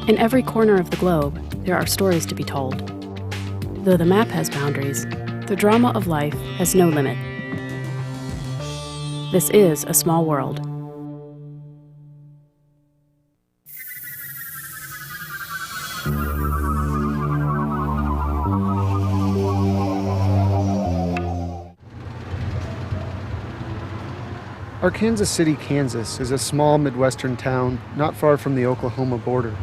In every corner of the globe, there are stories to be told. Though the map has boundaries, the drama of life has no limit. This is a small world. Kansas City, Kansas is a small Midwestern town not far from the Oklahoma border.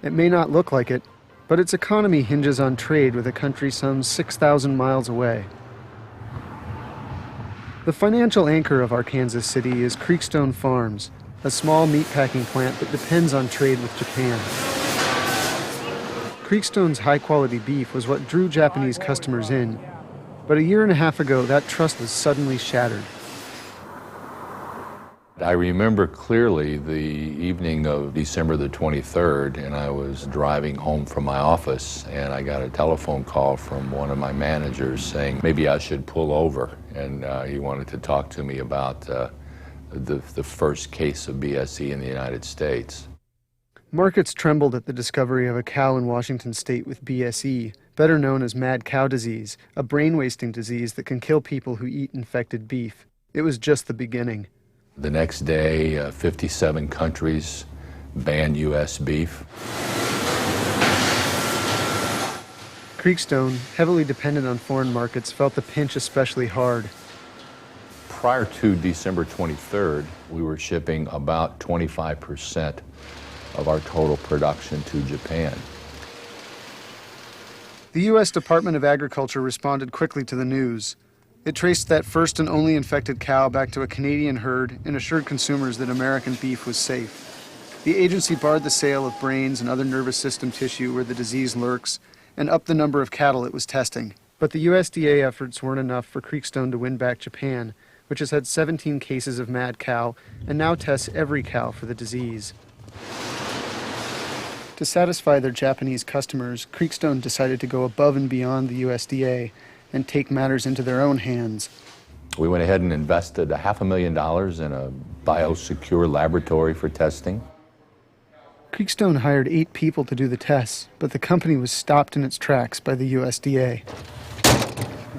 It may not look like it, but its economy hinges on trade with a country some 6,000 miles away. The financial anchor of Kansas City is Creekstone Farms, a small meatpacking plant that depends on trade with Japan. Creekstone's high-quality beef was what drew Japanese customers in, but a year and a half ago, that trust was suddenly shattered. I remember clearly the evening of December the 23rd, and I was driving home from my office, and I got a telephone call from one of my managers saying maybe I should pull over, and he wanted to talk to me about the first case of BSE in the United States. Markets trembled at the discovery of a cow in Washington state with BSE, better known as mad cow disease, a brain-wasting disease that can kill people who eat infected beef. It was just the beginning. The next day, 57 countries banned U.S. beef. Creekstone, heavily dependent on foreign markets, felt the pinch especially hard. Prior to December 23rd, we were shipping about 25% of our total production to Japan. The U.S. Department of Agriculture responded quickly to the news. It traced that first and only infected cow back to a Canadian herd and assured consumers that American beef was safe. The agency barred the sale of brains and other nervous system tissue where the disease lurks and upped the number of cattle it was testing. But the USDA efforts weren't enough for Creekstone to win back Japan, which has had 17 cases of mad cow and now tests every cow for the disease. To satisfy their Japanese customers, Creekstone decided to go above and beyond the USDA and take matters into their own hands. We went ahead and invested $500,000 in a biosecure laboratory for testing. Creekstone hired 8 people to do the tests, but the company was stopped in its tracks by the USDA.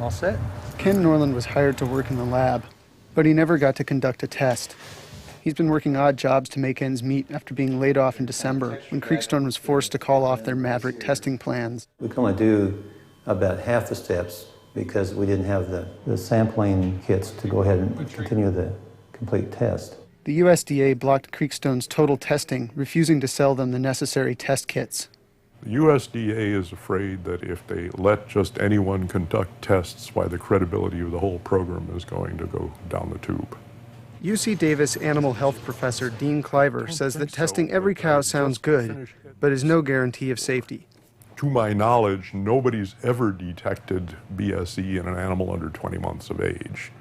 All set? Ken Norland was hired to work in the lab, but he never got to conduct a test. He's been working odd jobs to make ends meet after being laid off in December, when Creekstone was forced to call off their maverick testing plans. We can only do about half the steps because we didn't have the sampling kits to go ahead and continue the complete test. The USDA blocked Creekstone's total testing, refusing to sell them the necessary test kits. The USDA is afraid that if they let just anyone conduct tests, why the credibility of the whole program is going to go down the tube. UC Davis animal health professor Dean Cliver says that testing every cow sounds good, but is no guarantee of safety. To my knowledge, nobody's ever detected BSE in an animal under 20 months of age.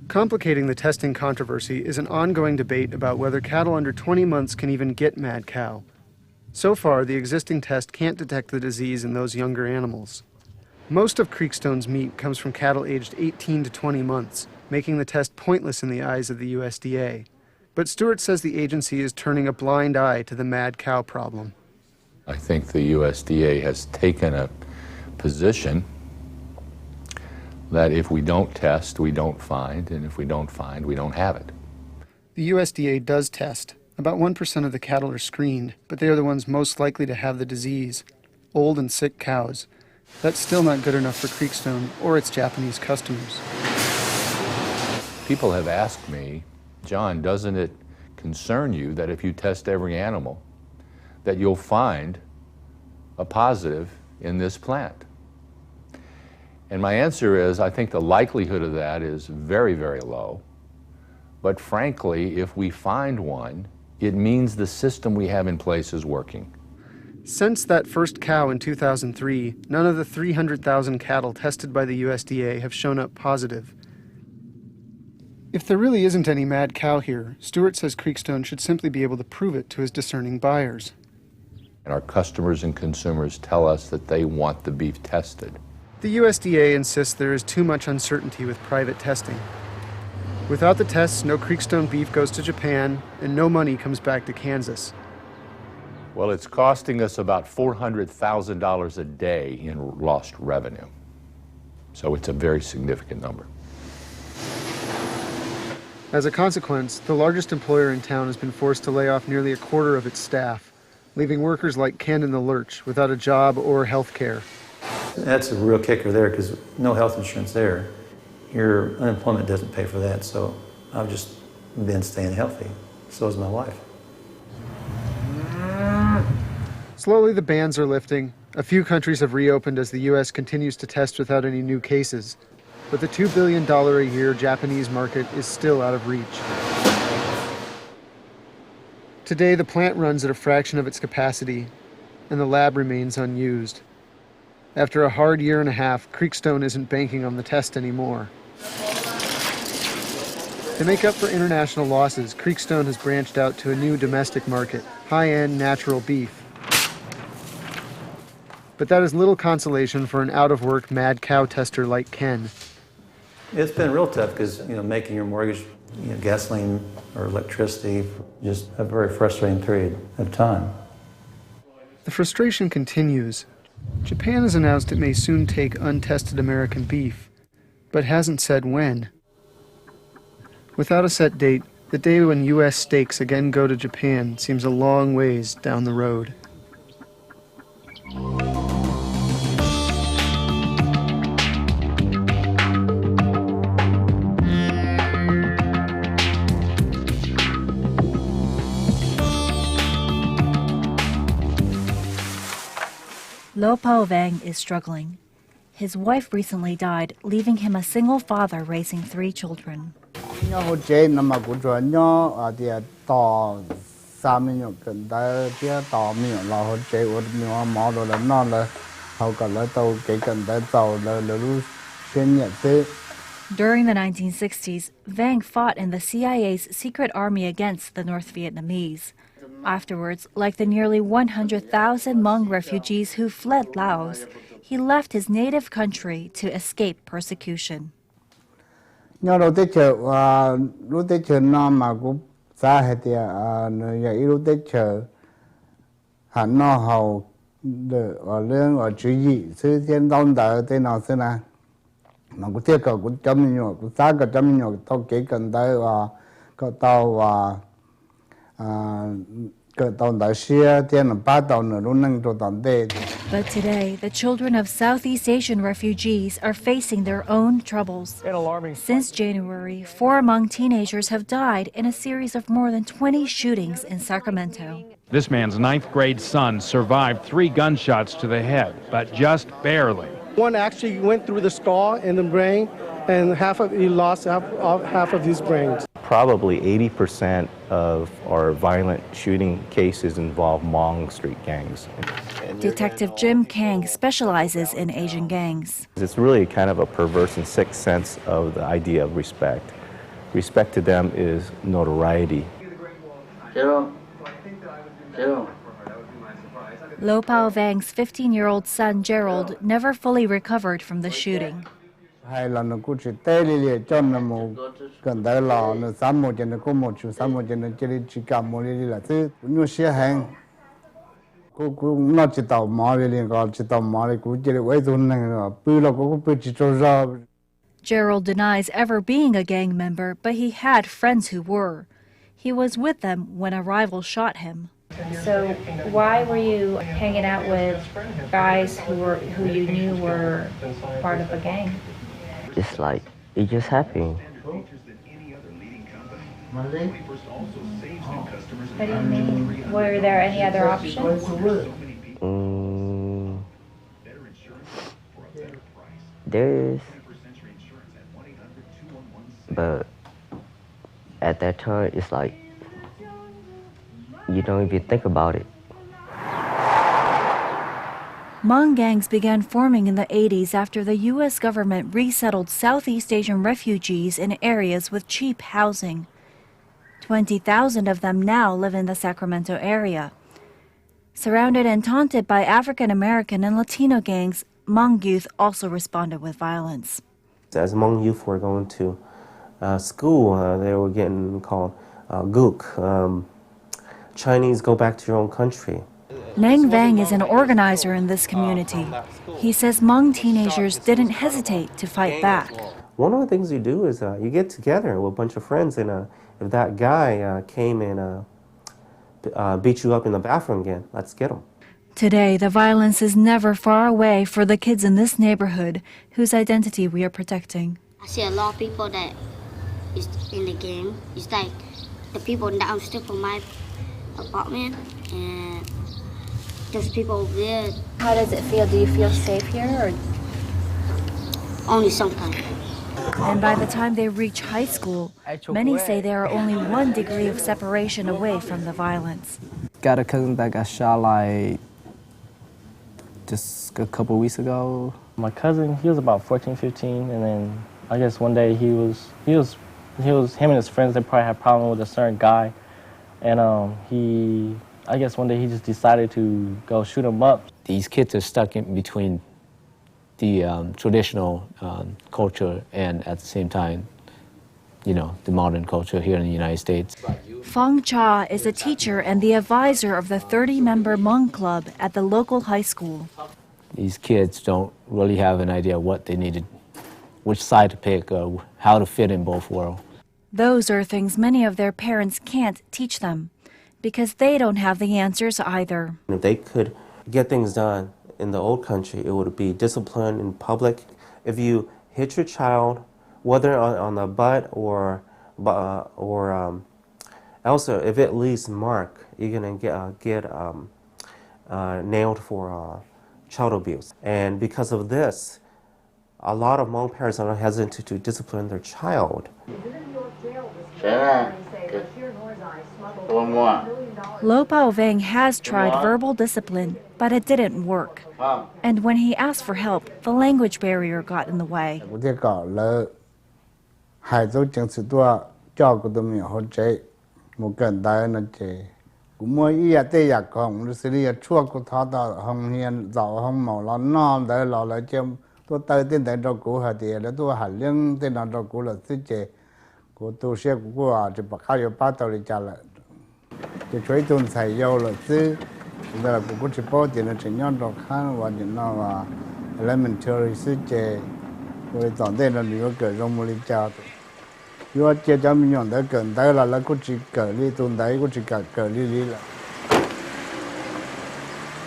Complicating the testing controversy is an ongoing debate about whether cattle under 20 months can even get mad cow. So far, the existing test can't detect the disease in those younger animals. Most of Creekstone's meat comes from cattle aged 18 to 20 months, making the test pointless in the eyes of the USDA. But Stewart says the agency is turning a blind eye to the mad cow problem. I think the USDA has taken a position that if we don't test, we don't find, and if we don't find, we don't have it. The USDA does test. About 1% of the cattle are screened, but they are the ones most likely to have the disease, old and sick cows. That's still not good enough for Creekstone or its Japanese customers. People have asked me, John, doesn't it concern you that if you test every animal, that you'll find a positive in this plant? And my answer is, I think the likelihood of that is very, very low. But frankly, if we find one, it means the system we have in place is working. Since that first cow in 2003, none of the 300,000 cattle tested by the USDA have shown up positive. If there really isn't any mad cow here, Stewart says Creekstone should simply be able to prove it to his discerning buyers. And our customers and consumers tell us that they want the beef tested. The USDA insists there is too much uncertainty with private testing. Without the tests, no Creekstone beef goes to Japan, and no money comes back to Kansas. Well, it's costing us about $400,000 a day in lost revenue. So it's a very significant number. As a consequence, the largest employer in town has been forced to lay off nearly a quarter of its staff, leaving workers like Ken in the lurch without a job or health care. That's a real kicker there because no health insurance there. Your unemployment doesn't pay for that, so I've just been staying healthy. So is my wife. Slowly the bans are lifting. A few countries have reopened as the U.S. continues to test without any new cases. But the $2 billion a year Japanese market is still out of reach. Today, the plant runs at a fraction of its capacity, and the lab remains unused. After a hard year and a half, Creekstone isn't banking on the test anymore. To make up for international losses, Creekstone has branched out to a new domestic market, high-end natural beef. But that is little consolation for an out-of-work mad cow tester like Ken. It's been real tough because, making your mortgage, gasoline or electricity, just a very frustrating period of time. The frustration continues. Japan has announced it may soon take untested American beef, but hasn't said when. Without a set date, the day when U.S. steaks again go to Japan seems a long ways down the road. Lo Pao Vang is struggling. His wife recently died, leaving him a single father raising 3 children. During the 1960s, Vang fought in the CIA's secret army against the North Vietnamese. Afterwards, like the nearly 100,000 Hmong refugees who fled Laos, he left his native country to escape persecution. But today, the children of Southeast Asian refugees are facing their own troubles. Since January, 4 Hmong teenagers have died in a series of more than 20 shootings in Sacramento. This man's 9th grade son survived 3 gunshots to the head, but just barely. one actually went through the skull and the brain, and he lost half of his brain. Probably 80% of our violent shooting cases involve Hmong street gangs. Detective Jim Kang specializes in Asian gangs. It's really kind of a perverse and sick sense of the idea of respect. Respect to them is notoriety. Lo Pao Vang's 15-year-old son Gerald never fully recovered from the shooting. Gerald denies ever being a gang member, but he had friends who were. He was with them when a rival shot him. So why were you hanging out with guys who you knew were part of a gang? Just like, it just happened. What do you mean? Were there any other options? There is, but at that time, it's like, you don't even think about it. Hmong gangs began forming in the 80s after the U.S. government resettled Southeast Asian refugees in areas with cheap housing. 20,000 of them now live in the Sacramento area. Surrounded and taunted by African American and Latino gangs, Hmong youth also responded with violence. As Hmong youth were going to school, they were getting called gook. Chinese, go back to your own country. Nang Vang is an organizer in this community. He says Hmong teenagers didn't hesitate to fight back. One of the things you do is you get together with a bunch of friends, and if that guy came and beat you up in the bathroom again, let's get him. Today, the violence is never far away for the kids in this neighborhood whose identity we are protecting. I see a lot of people that is in the game. It's like the people downstairs from my apartment and those people over there. How does it feel? Do you feel safe here? Or? Only sometimes. And by the time they reach high school, many say they are only 1 degree of separation away from the violence. Got a cousin that got shot like just a couple weeks ago. My cousin, he was about 14, 15, and then I guess one day him and his friends, they probably had a problem with a certain guy, and I guess one day he just decided to go shoot him up. These kids are stuck in between the traditional culture and at the same time, the modern culture here in the United States. Fong Cha is a teacher and the advisor of the 30-member Hmong club at the local high school. These kids don't really have an idea what they needed, which side to pick, or how to fit in both worlds. Those are things many of their parents can't teach them because they don't have the answers either. If they could get things done in the old country, it would be discipline in public. If you hit your child, whether on the butt or also if it leaves mark, you're gonna get nailed for child abuse. And because of this, a lot of Hmong parents are hesitant to discipline their child. Lo Pao Veng has tried verbal discipline, but it didn't work. And when he asked for help, the language barrier got in the way.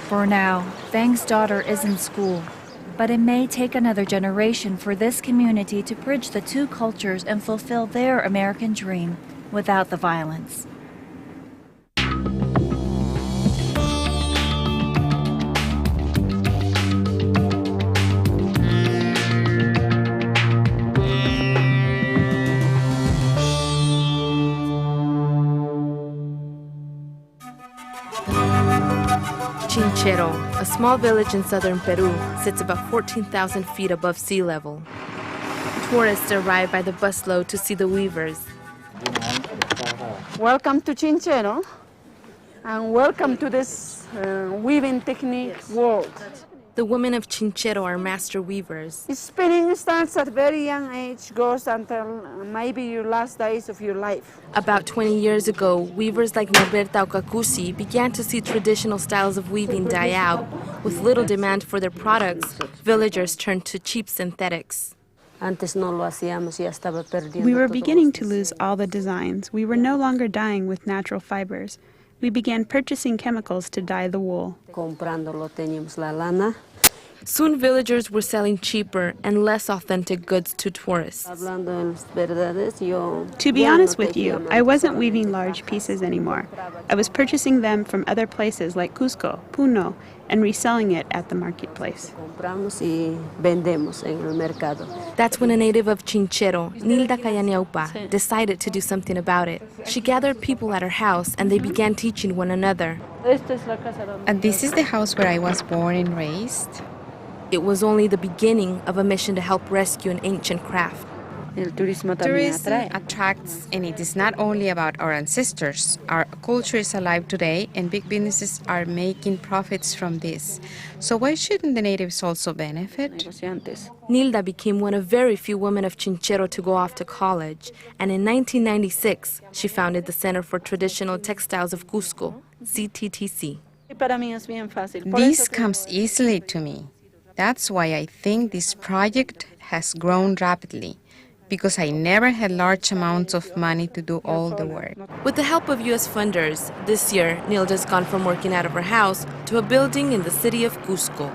For now, Vang's daughter is in school, but it may take another generation for this community to bridge the two cultures and fulfill their American dream without the violence. Chinchero, a small village in southern Peru, sits about 14,000 feet above sea level. Tourists arrive by the busload to see the weavers. Welcome to Chinchero, and welcome to this weaving technique world. The women of Chinchero are master weavers. Spinning starts at a very young age, goes until maybe your last days of your life. About 20 years ago, weavers like Norberta Okakusi began to see traditional styles of weaving die out. With little demand for their products, villagers turned to cheap synthetics. We were beginning to lose all the designs. We were no longer dyeing with natural fibers. We began purchasing chemicals to dye the wool. Soon villagers were selling cheaper and less authentic goods to tourists. To be honest with you, I wasn't weaving large pieces anymore. I was purchasing them from other places like Cusco, Puno, and reselling it at the marketplace. That's when a native of Chinchero, Nilda Kayaniaupa, decided to do something about it. She gathered people at her house and they began teaching one another. And this is the house where I was born and raised. It was only the beginning of a mission to help rescue an ancient craft. Tourism attracts, and it is not only about our ancestors. Our culture is alive today, and big businesses are making profits from this. So why shouldn't the natives also benefit? Nilda became one of very few women of Chinchero to go off to college, and in 1996, she founded the Center for Traditional Textiles of Cusco, CTTC. This comes easily to me. That's why I think this project has grown rapidly, because I never had large amounts of money to do all the work. With the help of U.S. funders, this year, Nilda's gone from working out of her house to a building in the city of Cusco.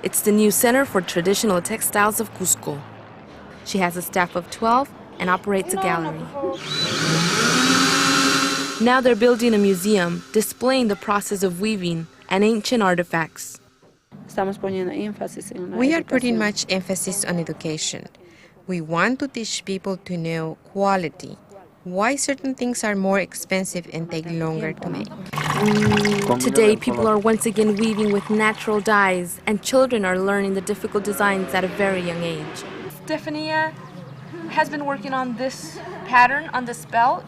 It's the new Center for Traditional Textiles of Cusco. She has a staff of 12 and operates a gallery. Now they're building a museum displaying the process of weaving and ancient artifacts. We are putting much emphasis on education. We want to teach people to know quality, why certain things are more expensive and take longer to make. Today, people are once again weaving with natural dyes, and children are learning the difficult designs at a very young age. Stefania has been working on this pattern on this belt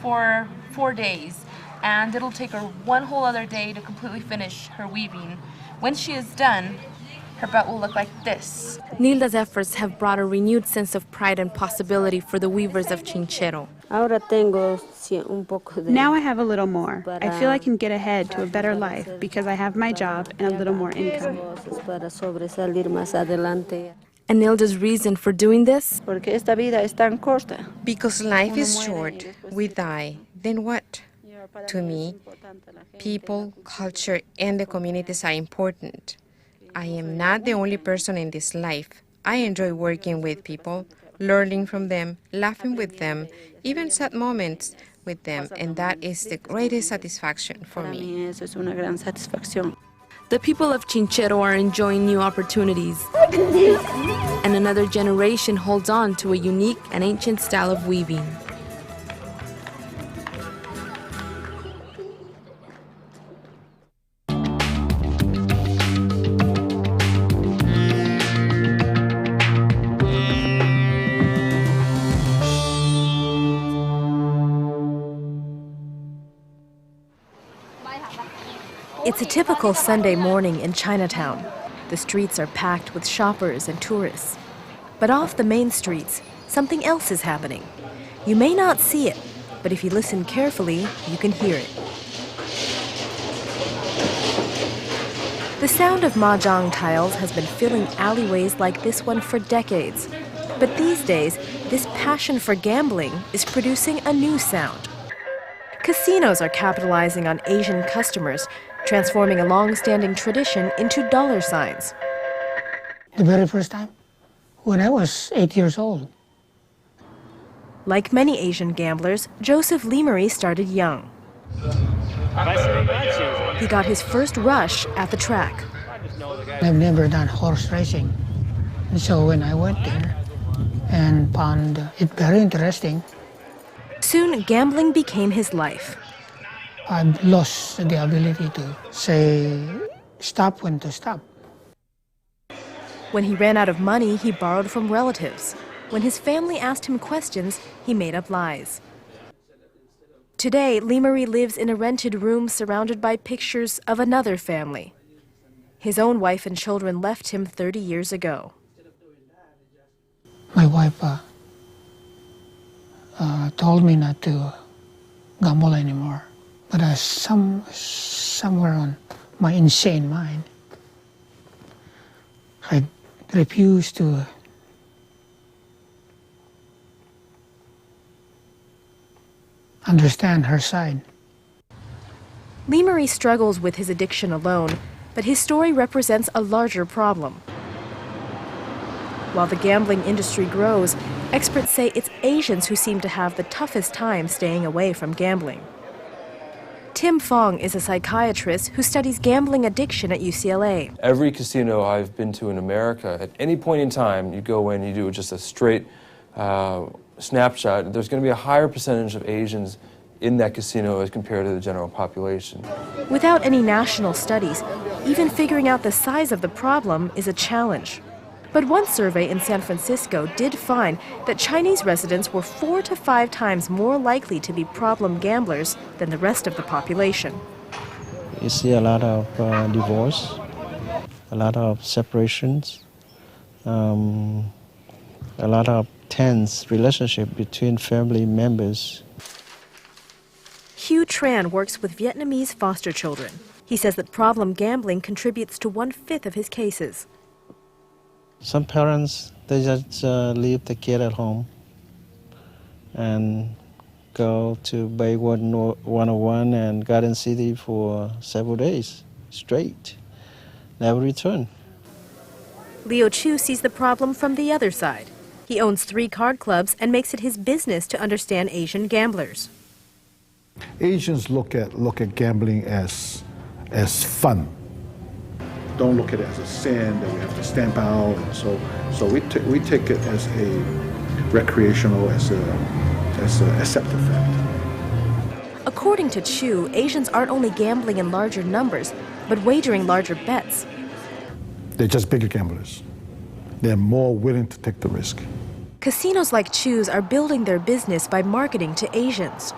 for 4 days, and it'll take her one whole other day to completely finish her weaving. When she is done, her belt will look like this. Nilda's efforts have brought a renewed sense of pride and possibility for the weavers of Chinchero. Now I have a little more. I feel I can get ahead to a better life because I have my job and a little more income. And Nilda's reason for doing this? Because life is short, we die, then what? To me, people, culture, and the communities are important. I am not the only person in this life. I enjoy working with people, learning from them, laughing with them, even sad moments with them, and that is the greatest satisfaction for me. The people of Chinchero are enjoying new opportunities, and another generation holds on to a unique and ancient style of weaving. It's a typical Sunday morning in Chinatown. The streets are packed with shoppers and tourists. But off the main streets, something else is happening. You may not see it, but if you listen carefully, you can hear it. The sound of mahjong tiles has been filling alleyways like this one for decades. But these days, this passion for gambling is producing a new sound. Casinos are capitalizing on Asian customers, transforming a long-standing tradition into dollar signs. The very first time, when I was 8 years old. Like many Asian gamblers, Joseph Lemery started young. He got his first rush at the track. I've never done horse racing. And so when I went there and found it very interesting. Soon, gambling became his life. I've lost the ability to say stop when to stop. When he ran out of money, he borrowed from relatives. When his family asked him questions, he made up lies. Today, Lemery lives in a rented room surrounded by pictures of another family. His own wife and children left him 30 years ago. My wife told me not to gamble anymore. But somewhere on my insane mind, I refused to understand her side. Lemery struggles with his addiction alone, but his story represents a larger problem. While the gambling industry grows, experts say it's Asians who seem to have the toughest time staying away from gambling. Tim Fong is a psychiatrist who studies gambling addiction at UCLA. Every casino I've been to in America, at any point in time, you go in, you do just a straight snapshot, there's going to be a higher percentage of Asians in that casino as compared to the general population. Without any national studies, even figuring out the size of the problem is a challenge. But one survey in San Francisco did find that Chinese residents were 4 to 5 times more likely to be problem gamblers than the rest of the population. You see a lot of divorce, a lot of separations, a lot of tense relationship between family members. Hugh Tran works with Vietnamese foster children. He says that problem gambling contributes to 1/5 of his cases. Some parents, they just leave the kid at home and go to Baywood 101 and Garden City for several days straight, never return. Leo Chu sees the problem from the other side. He owns 3 card clubs and makes it his business to understand Asian gamblers. Asians look at gambling as fun. Don't look at it as a sin that we have to stamp out, and so we take it as a recreational, as a accepted fact. According to Chu, Asians aren't only gambling in larger numbers, but wagering larger bets. They're just bigger gamblers. They're more willing to take the risk. Casinos like Chu's are building their business by marketing to Asians.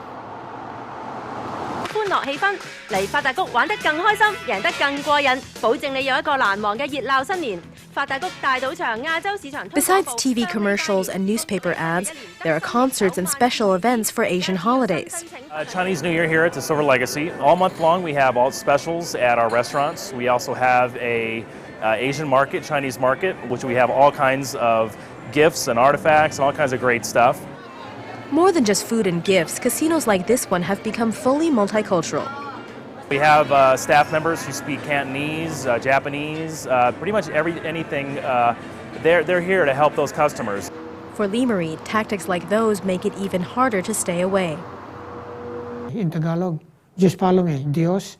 歡樂氣氛，嚟發達谷玩得更開心，贏得更過癮，保證你有一個難忘嘅熱鬧新年。發達谷大賭場亞洲市場。Besides TV commercials and newspaper ads, there are concerts and special events for Asian holidays. Chinese New Year here at the Silver Legacy. All month long we have all specials at our restaurants. We also have a Asian market, Chinese market, which we have all kinds of gifts and artifacts and all kinds of great stuff. More than just food and gifts, casinos like this one have become fully multicultural. We have staff members who speak Cantonese, Japanese, pretty much anything. They're here to help those customers. For Lee Marie, tactics like those make it even harder to stay away. In Tagalog, just follow me. Dios,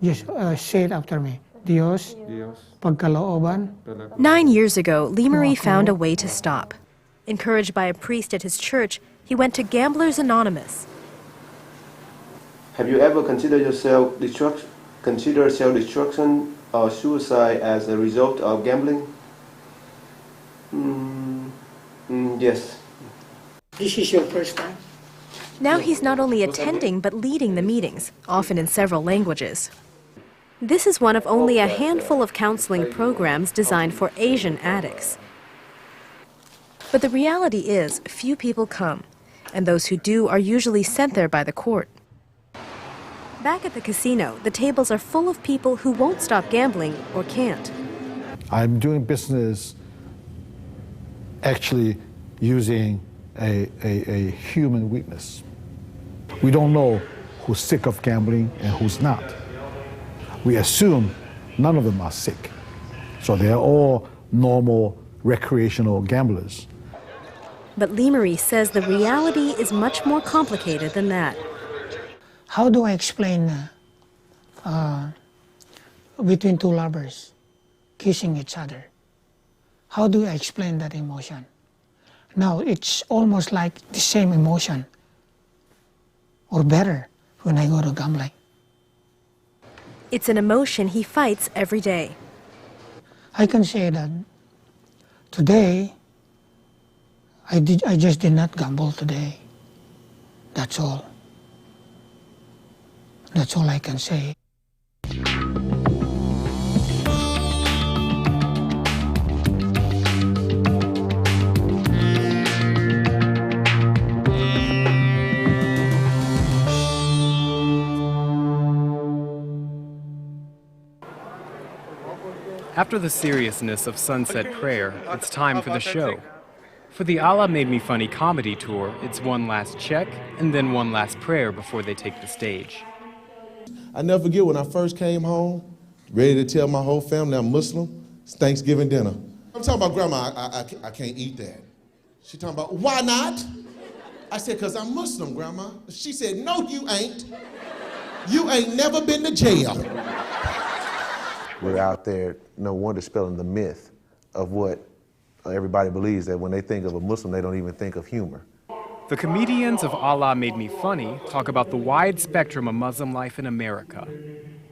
just say it after me. Dios, pagkalooban. 9 years ago, Lee Marie found a way to stop. Encouraged by a priest at his church, he went to Gamblers Anonymous. Have you ever considered self-destruction or suicide as a result of gambling? Yes. This is your first time? Now he's not only attending but leading the meetings, often in several languages. This is one of only a handful of counseling programs designed for Asian addicts. But the reality is, few people come, and those who do are usually sent there by the court. Back at the casino, the tables are full of people who won't stop gambling or can't. I'm doing business actually using a human weakness. We don't know who's sick of gambling and who's not. We assume none of them are sick. So they're all normal recreational gamblers. But Lee Marie says the reality is much more complicated than that. How do I explain between two lovers kissing each other? How do I explain that emotion? Now it's almost like the same emotion, or better, when I go to gambling. It's an emotion he fights every day. I can say that today, I just did not gamble today. That's all. That's all I can say. After the seriousness of sunset prayer, it's time for the show. For the Allah Made Me Funny comedy tour, it's one last check and then one last prayer before they take the stage. I never forget when I first came home, ready to tell my whole family I'm Muslim. It's Thanksgiving dinner. I'm talking about, Grandma, I can't eat that. She talking about, why not? I said, because I'm Muslim, Grandma. She said, no, you ain't. You ain't never been to jail. We're out there, no one dispelling the myth of what everybody believes, that when they think of a Muslim, they don't even think of humor. The comedians of Allah Made Me Funny talk about the wide spectrum of Muslim life in America,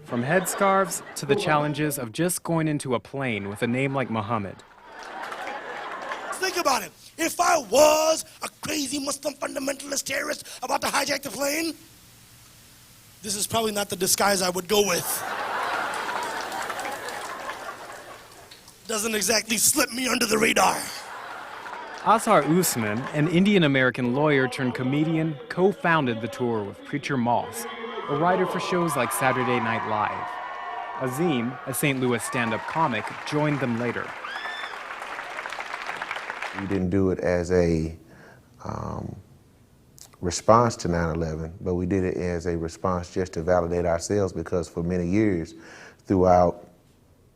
from headscarves to the challenges of just going into a plane with a name like Muhammad. Think about it. If I was a crazy Muslim fundamentalist terrorist about to hijack the plane, this is probably not the disguise I would go with. Doesn't exactly slip me under the radar. Azhar Usman, an Indian-American lawyer turned comedian, co-founded the tour with preacher Moss, a writer for shows like Saturday Night Live. Azim, a St. Louis stand-up comic, joined them later. We didn't do it as a response to 9/11, but we did it as a response just to validate ourselves, because for many years, throughout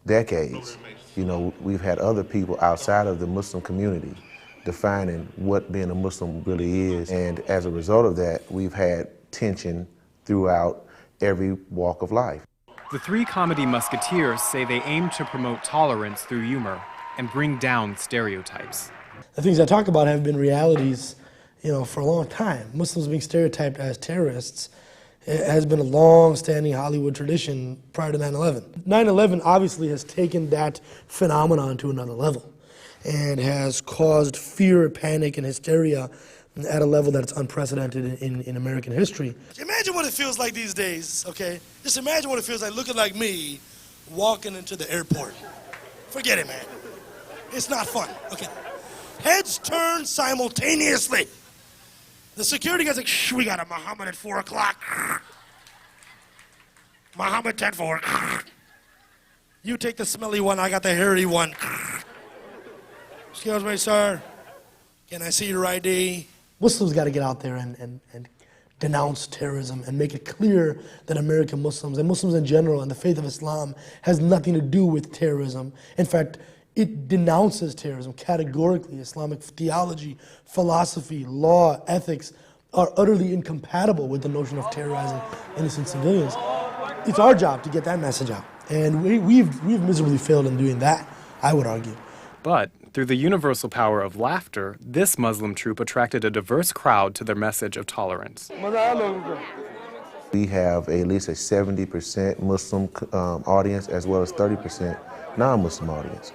decades, you know, we've had other people outside of the Muslim community defining what being a Muslim really is. And as a result of that, we've had tension throughout every walk of life. The three comedy musketeers say they aim to promote tolerance through humor and bring down stereotypes. The things I talk about have been realities, you know, for a long time. Muslims being stereotyped as terrorists has been a long-standing Hollywood tradition prior to 9/11. 9/11 obviously has taken that phenomenon to another level and has caused fear, panic, and hysteria at a level that's unprecedented in American history. Imagine what it feels like these days, okay? Just imagine what it feels like looking like me walking into the airport. Forget it, man. It's not fun, okay? Heads turn simultaneously. The security guy's like, shh, we got a Muhammad at 4 o'clock. Muhammad 10-4. You take the smelly one, I got the hairy one. Excuse me, sir. Can I see your ID? Muslims got to get out there and denounce terrorism and make it clear that American Muslims and Muslims in general and the faith of Islam has nothing to do with terrorism. In fact, it denounces terrorism categorically. Islamic theology, philosophy, law, ethics are utterly incompatible with the notion of terrorizing innocent civilians. It's our job to get that message out. And we've miserably failed in doing that, I would argue. But through the universal power of laughter, this Muslim troupe attracted a diverse crowd to their message of tolerance. We have at least a 70% Muslim audience, as well as 30% non-Muslim audience.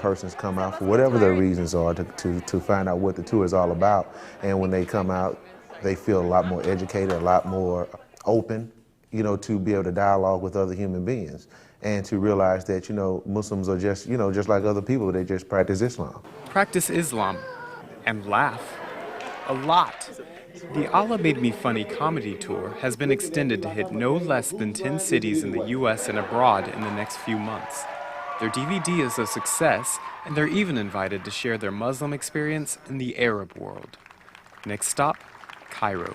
Persons come out for whatever their reasons are to find out what the tour is all about. And when they come out, they feel a lot more educated, a lot more open, you know, to be able to dialogue with other human beings and to realize that, you know, Muslims are just, you know, just like other people, they just practice Islam. Practice Islam and laugh a lot. The Allah Made Me Funny comedy tour has been extended to hit no less than 10 cities in the U.S. and abroad in the next few months. Their DVD is a success, and they're even invited to share their Muslim experience in the Arab world. Next stop, Cairo.